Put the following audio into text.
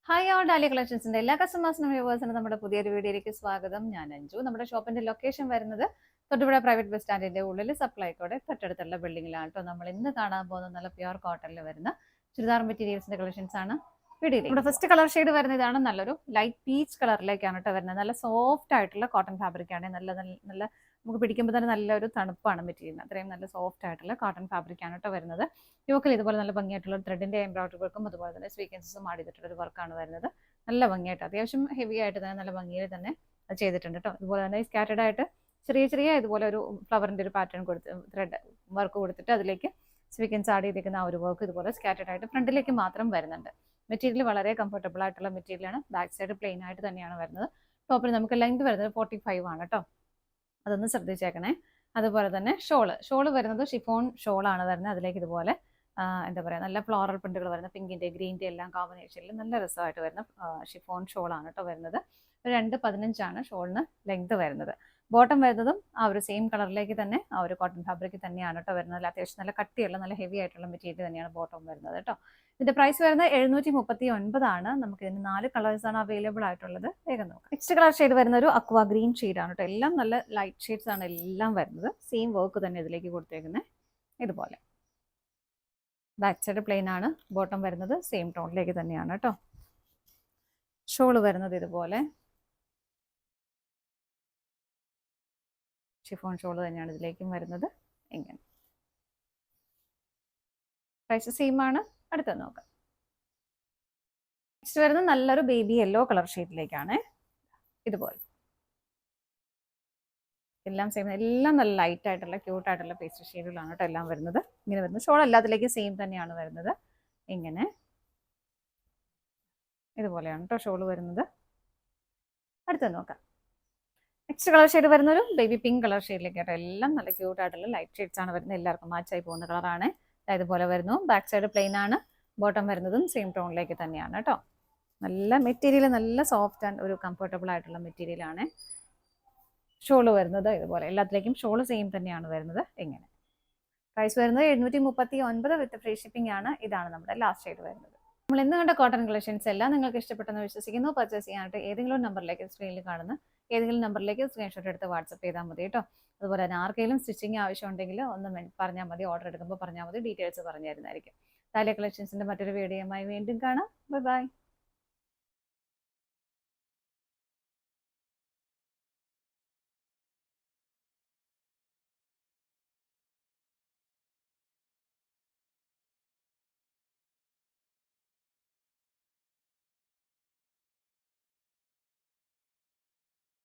Hi all ഡാലി കളക്ഷൻസിന്റെ എല്ലാ കസ്റ്റമേഴ്സിനും വ്യൂവേഴ്സിനും നമ്മുടെ പുതിയൊരു വീഡിയോയിലേക്ക് സ്വാഗതം. ഞാൻ അഞ്ജു. നമ്മുടെ ഷോപ്പിന്റെ ലൊക്കേഷൻ വരുന്നത് തൊടുപുഴ പ്രൈവറ്റ് ബസ് സ്റ്റാൻഡിന്റെ ഉള്ളിൽ സപ്ലൈക്കോടെ തൊട്ടടുത്തുള്ള ബിൽഡിംഗിലാണ് കേട്ടോ. നമ്മൾ ഇന്ന് കാണാൻ പോകുന്ന നല്ല പ്യുവർ കോട്ടണിൽ വരുന്ന ചുരിദാർ മെറ്റീരിയൽസിന്റെ കളക്ഷൻസ് ആണ് വീഡിയോയിൽ. നമ്മുടെ ഫസ്റ്റ് കളർ ഷെയ്ഡ് വരുന്ന ഇതാണ്. നല്ലൊരു ലൈറ്റ് പീച്ച് കളറിലേക്കാണ് കേട്ടോ വരുന്നത്. നല്ല സോഫ്റ്റ് ആയിട്ടുള്ള കോട്ടൺ ഫാബ്രിക് ആണ്. നല്ല നമുക്ക് പിടിക്കുമ്പോൾ തന്നെ നല്ലൊരു തണുപ്പാണ് മെറ്റീരിയൽ. അത്രയും നല്ല സോഫ്റ്റ് ആയിട്ടുള്ള കോട്ടൺ ഫാബ്രിക് ആണ് കേട്ടോ വരുന്നത്. യോക്കിൽ ഇതുപോലെ നല്ല ഭംഗിയായിട്ടുള്ള ത്രെഡിന്റെ എംബ്രോയിഡറി വർക്കും അതുപോലെ തന്നെ സ്വീക്വൻസസും ആഡ് ചെയ്തിട്ടുള്ള ഒരു വർക്കാണ് വരുന്നത്. നല്ല ഭംഗിയായിട്ട് അത്യാവശ്യം ഹെവി ആയിട്ട് തന്നെ നല്ല ഭംഗിയിൽ തന്നെ അത് ചെയ്തിട്ടുണ്ട് കേട്ടോ. അതുപോലെ തന്നെ സ്കാറ്റേഡ് ആയിട്ട് ചെറിയ ഇതുപോലെ ഒരു ഫ്ലവറിന്റെ ഒരു പാറ്റേൺ കൊടുത്ത് ത്രെഡ് വർക്ക് കൊടുത്തിട്ട് അതിലേക്ക് സ്വീക്വൻസ് ആഡ് ചെയ്തിരിക്കുന്ന ആ ഒരു വർക്ക് ഇതുപോലെ സ്കാറ്റേഡ് ആയിട്ട് ഫ്രണ്ടിലേക്ക് മാത്രം വരുന്നുണ്ട്. മെറ്റീരിയൽ വളരെ കംഫർട്ടബിൾ ആയിട്ടുള്ള മെറ്റീരിയലാണ്. ബാക്ക് സൈഡ് പ്ലെയിൻ ആയിട്ട് തന്നെയാണ് വരുന്നത്. ടോപ്പിൽ നമുക്ക് ലെങ്ത് വരുന്നത് 45 ആണ് കേട്ടോ. അതൊന്ന് ശ്രദ്ധിച്ചേക്കണേ. അതുപോലെ തന്നെ ഷോള് വരുന്നത് ഷിഫോൺ ഷോളാണ് വരുന്നത്. അതിലേക്ക് ഇതുപോലെ എന്താ പറയുക നല്ല ഫ്ലോറൽ പ്രിന്റുകൾ വരുന്ന പിങ്കിന്റെ ഗ്രീൻ്റെ എല്ലാം കോമ്പിനേഷനിൽ നല്ല രസമായിട്ട് വരുന്ന ഷിഫോൺ ഷോളാണ് കേട്ടോ വരുന്നത്. 2.15 ഷോളിന് ലെങ്ത് വരുന്നത്. ബോട്ടം വരുന്നതും ആ ഒരു സെയിം കളറിലേക്ക് തന്നെ ആ ഒരു കോട്ടൺ ഫാബ്രിക് തന്നെയാണ് കേട്ടോ വരുന്നത്. അത്യാവശ്യം നല്ല കട്ടിയുള്ള നല്ല ഹെവി ആയിട്ടുള്ള മെറ്റീരിയൽ തന്നെയാണ് ബോട്ടം വരുന്നത് കേട്ടോ. ഇതിന്റെ പ്രൈസ് വരുന്നത് 739 ആണ്. നമുക്ക് ഇതിന് 4 കളേഴ്സാണ് അവൈലബിൾ ആയിട്ടുള്ളത്. വേഗം നോക്കാം. നെക്സ്റ്റ് കളർ ഷെയ്ഡ് വരുന്ന ഒരു അക്വാ ഗ്രീൻ ഷെയ്ഡാണ് കേട്ടോ. എല്ലാം നല്ല ലൈറ്റ് ഷെയ്ഡ്സ് ആണ് എല്ലാം വരുന്നത്. സെയിം വർക്ക് തന്നെ ഇതിലേക്ക് കൊടുത്തേക്കുന്നത് ഇതുപോലെ. ബാക്ക് സൈഡ് പ്ലെയിൻ ആണ്. ബോട്ടം വരുന്നത് സെയിം ടോണിലേക്ക് തന്നെയാണ് കേട്ടോ. ഷോള് വരുന്നത് ഇതുപോലെ ഷിഫോൺ ഷോള് തന്നെയാണ് ഇതിലേക്കും വരുന്നത്. ഇങ്ങനെ പ്രൈസ് സെയിം ആണ്. അടുത്ത നോക്കാം. നെക്സ്റ്റ് വരുന്നത് നല്ലൊരു ബേബി യെല്ലോ കളർ ഷെയ്ഡിലേക്കാണ്. ഇതുപോലെ എല്ലാം സെയിം, എല്ലാം നല്ല ലൈറ്റ് ആയിട്ടുള്ള ക്യൂട്ട് ആയിട്ടുള്ള പേസ്റ്റൽ ഷെയ്ഡുകളാണ് കേട്ടോ എല്ലാം വരുന്നത്. ഇങ്ങനെ വരുന്നത് ഷോൾ എല്ലാത്തിലേക്കും സെയിം തന്നെയാണ് വരുന്നത്. ഇങ്ങനെ ഇതുപോലെയാണ് കേട്ടോ ഷോള് വരുന്നത്. അടുത്ത നോക്കാം. നെക്സ്റ്റ് കളർ ഷെയ്ഡ് വരുന്നൊരു ബേബി പിങ്ക് കളർ ഷെയ്ഡിലേക്ക് കേട്ടോ. എല്ലാം നല്ല ക്യൂട്ട് ആയിട്ടുള്ള ലൈറ്റ് ഷെയ്ഡ്സ് ആണ് വരുന്നത്. എല്ലാവർക്കും മാച്ചായി പോകുന്ന കളറാണ്. ഇതുപോലെ വരുന്നു. ബാക്ക് സൈഡ് പ്ലെയിൻ ആണ്. ബോട്ടം വരുന്നതും സെയിം ടോണിലേക്ക് തന്നെയാണ് കേട്ടോ. നല്ല മെറ്റീരിയൽ, നല്ല സോഫ്റ്റ് ആൻഡ് ഒരു കംഫർട്ടബിൾ ആയിട്ടുള്ള മെറ്റീരിയൽ ആണ്. ഷോള് വരുന്നത് ഇതുപോലെ എല്ലാത്തിലേക്കും ഷോള് സെയിം തന്നെയാണ് വരുന്നത്. ഇങ്ങനെ പ്രൈസ് വരുന്നത് 739 വിത്ത് ഫ്രീ ഷിപ്പിംഗ് ആണ്. ഇതാണ് നമ്മുടെ ലാസ്റ്റ് ഷെയ്ഡ് വരുന്നത്. നമ്മൾ ഇന്ന് കണ്ട കോട്ടൺ കളക്ഷൻസ് എല്ലാം നിങ്ങൾക്ക് ഇഷ്ടപ്പെട്ടെന്ന് വിശ്വസിക്കുന്നു. പർച്ചേസ് ചെയ്യാനായിട്ട് ഏതെങ്കിലും നമ്പറിലേക്ക് സ്ക്രീനിൽ കാണുന്ന ഏതെങ്കിലും നമ്പറിലേക്ക് സ്ക്രീൻഷോട്ട് എടുത്ത് വാട്സപ്പ് ചെയ്താൽ മതി കേട്ടോ. അതുപോലെ തന്നെ ആർക്കെങ്കിലും സ്റ്റിച്ചിങ് ആവശ്യമുണ്ടെങ്കിൽ ഒന്ന് പറഞ്ഞാൽ മതി. ഓർഡർ എടുക്കുമ്പോൾ പറഞ്ഞാൽ മതി. ഡീറ്റെയിൽസ് പറഞ്ഞു തരുന്നതായിരിക്കും. താലിയ കളക്ഷൻസിന്റെ മറ്റൊരു വീഡിയോയുമായി വീണ്ടും കാണാം. Bye bye.